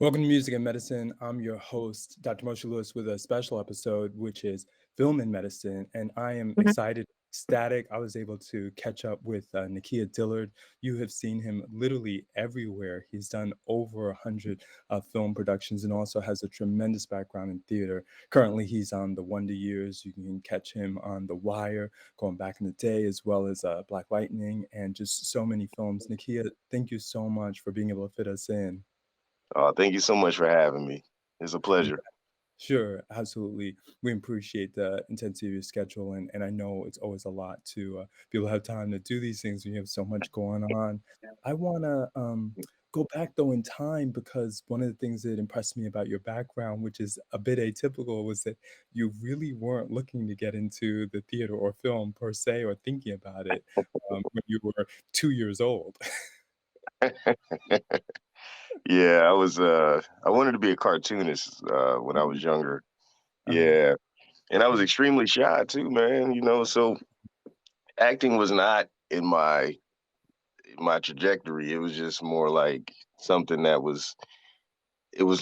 Welcome to Music and Medicine. I'm your host, Dr. Moshe Lewis, with a special episode, which is Film and Medicine. And I am Mhm. excited, ecstatic. I was able to catch up with Nakia Dillard. You have seen him literally everywhere. He's done over 100 film productions and also has a tremendous background in theater. Currently, he's on The Wonder Years. You can catch him on The Wire, going back in the day, as well as Black Lightning, and just so many films. Nakia, thank you so much for being able to fit us in. Thank you so much for having me. It's a pleasure. Sure, absolutely. We appreciate the intensity of your schedule, and I know it's always a lot to be able to have time to do these things when you have so much going on. I want to go back though in time because one of the things that impressed me about your background, which is a bit atypical, was that you really weren't looking to get into the theater or film per se or thinking about it when you were 2 years old. Yeah, I wanted to be a cartoonist when I was younger. uh, Yeah. And I was yeah, extremely shy too, man, so acting was not in my trajectory. It was just more like something that was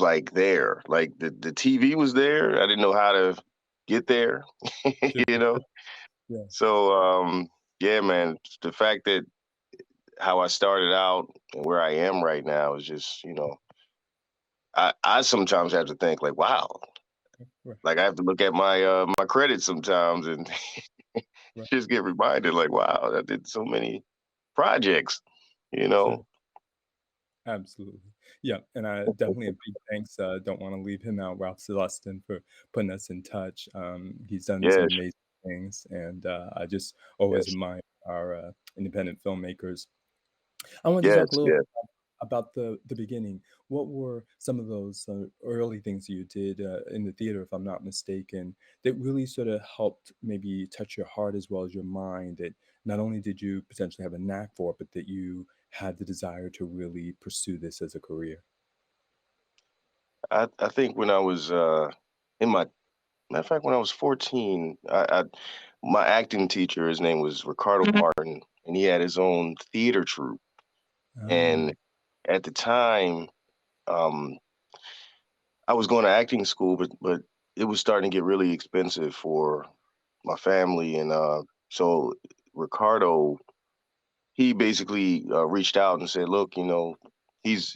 like there. Like the TV was there. I didn't know how to get there, sure, you know. yeah, So yeah, man, the fact that how I started out and where I am right now is just, I sometimes have to think like, wow, right, like I have to look at my credits sometimes and right, just get reminded like, wow, I did so many projects, you sure. know. Absolutely. Yeah, and I definitely a big thanks, don't wanna leave him out, Ralph Celestin, for putting us in touch. He's done some Yes, amazing things, and, I just always yes, admire our, independent filmmakers. I wanted to yes, talk a little yes. about the beginning. What were some of those, early things you did, in the theater, if I'm not mistaken, that really sorta helped maybe touch your heart as well as your mind, that not only did you potentially have a knack for it, but that you had the desire to really pursue this as a career? I think when I was in my matter of fact, when I was 14, my acting teacher, his name was Ricardo Martin, and he had his own theater troupe. And Oh, at the time, um, I was going to acting school, but it was starting to get really expensive for my family, and so Ricardo, he basically reached out and said, "Look, he's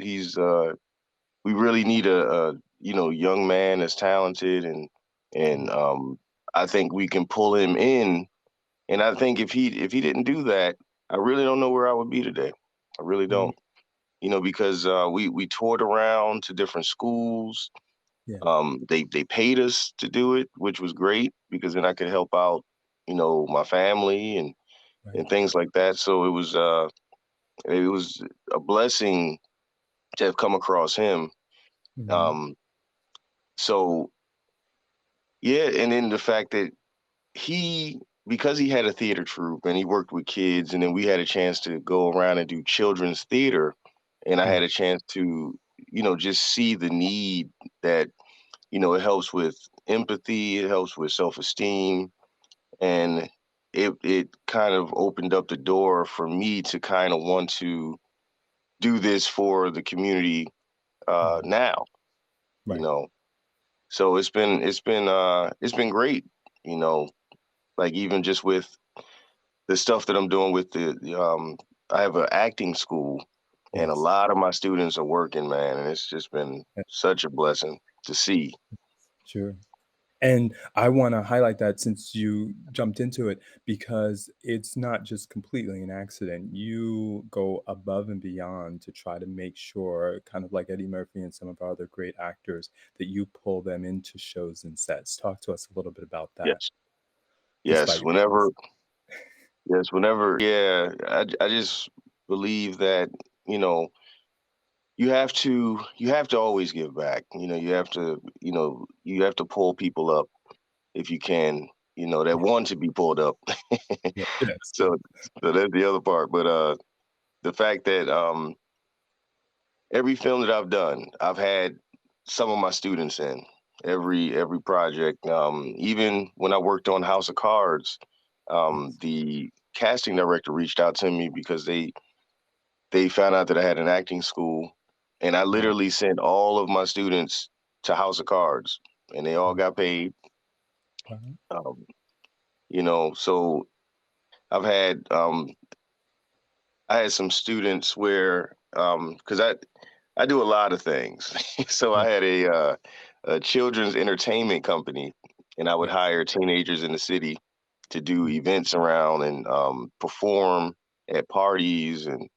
we really need a young man that's talented, and right. I think we can pull him in. And I think if he didn't do that, I really don't know where I would be today. I really Mm, don't, because we toured around to different schools. yeah, They paid us to do it, which was great because then I could help out, my family right. and things like that. So it was a blessing to have come across him. Mhm. Um, so yeah, and then the fact that because he had a theater troupe and he worked with kids, and then we had a chance to go around and do children's theater, and I Yeah, had a chance to, just see the need that, it helps with empathy, it helps with self-esteem, and it kind of opened up the door for me to kind of want to do this for the community yeah, now, you right. know. So it's been great, you know, like even just with the stuff that I'm doing with I have an acting school, and a Yes. lot of my students are working, man, and it's just been such a blessing to see. Sure. And I wanna highlight that since you jumped into it, because it's not just completely an accident. You go above and beyond to try to make sure, kind of like Eddie Murphy and some of our other great actors, that you pull them into shows and sets. Talk to us a little bit about that, Yes, despite yes, your past. yeah. I just believe that you know you have to always give back. You have to pull people up if you can. That Yeah. want to be pulled up. Yeah. Yes. So so that's the other part. But the fact that every film that I've done, I've had some of my students in every project. Even when I worked on House of Cards, Yes. the casting director reached out to me because they found out that I had an acting school, and I Wow. literally sent all of my students to House of Cards, and they all Wow. got paid. Wow. Um, so I had some students where, because I do a lot of things. So Yeah. I had a children's entertainment company, and I would Yes. hire teenagers in the city to do Mm, events around and perform at parties. And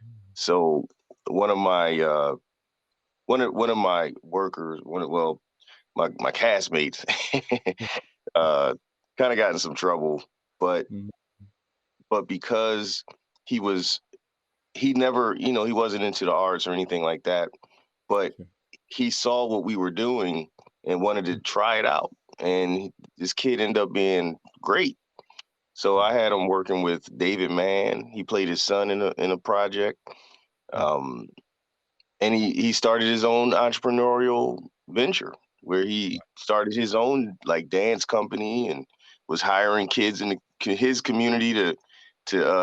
mm, so one of my one of my workers, well, my castmates, yeah. uh, kind of got in some trouble, but Mhm. because he was he never, he wasn't into the arts or anything like that, but Sure. he saw what we were doing and wanted to Mm, try it out. And this kid ended up being great. So yeah. I had him working with David Mann. He played his son in a project. Mm, Um, and he started his own entrepreneurial venture where he wow. started his own like dance company and was hiring kids in his community to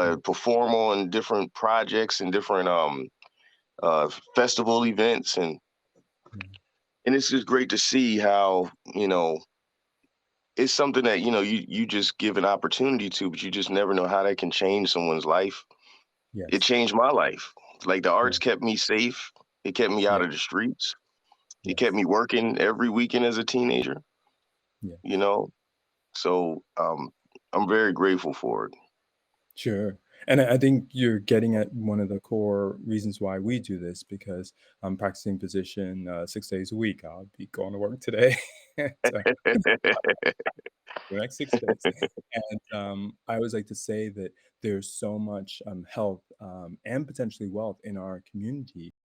Mm, perform on different projects and different festival events. yeah. And it's just great to see how, it's something that, you just give an opportunity to, but you just never know how that can change someone's life. It Yes. changed my life. Like the Yeah. arts kept me safe. It kept me Yeah. out of the streets. It kept Yes. me working every weekend as a teenager, you Yes. know? So I'm very grateful for it. Sure. And I think you're getting at one of the core reasons why we do this because I'm practicing physician 6 days a week. I'll be going to work today. So, the next 6 days. And, I always like to say that there's so much, health, and potentially wealth in our community